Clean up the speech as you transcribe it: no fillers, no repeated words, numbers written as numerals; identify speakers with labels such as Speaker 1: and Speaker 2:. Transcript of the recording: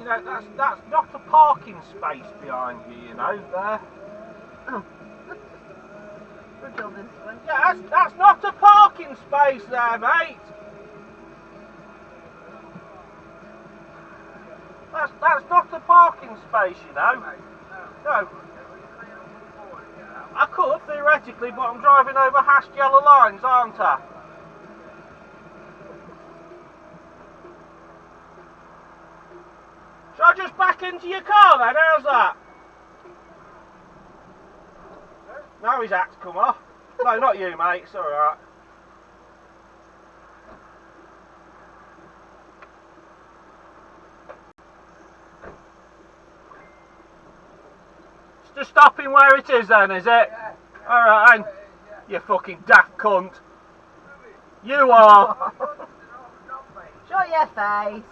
Speaker 1: You know, that's not a parking space behind you, you know, there. Yeah, that's not a parking space there, mate. That's not a parking space, you know. No. I could, theoretically, but I'm driving over hashed yellow lines, aren't I? Shall I just back into your car then? How's that? Now his hat's come off. No, not you, mate. It's alright. It's just stopping where it is then, is it? Yeah. Alright, then. You fucking daft cunt. You are.
Speaker 2: Shut your face.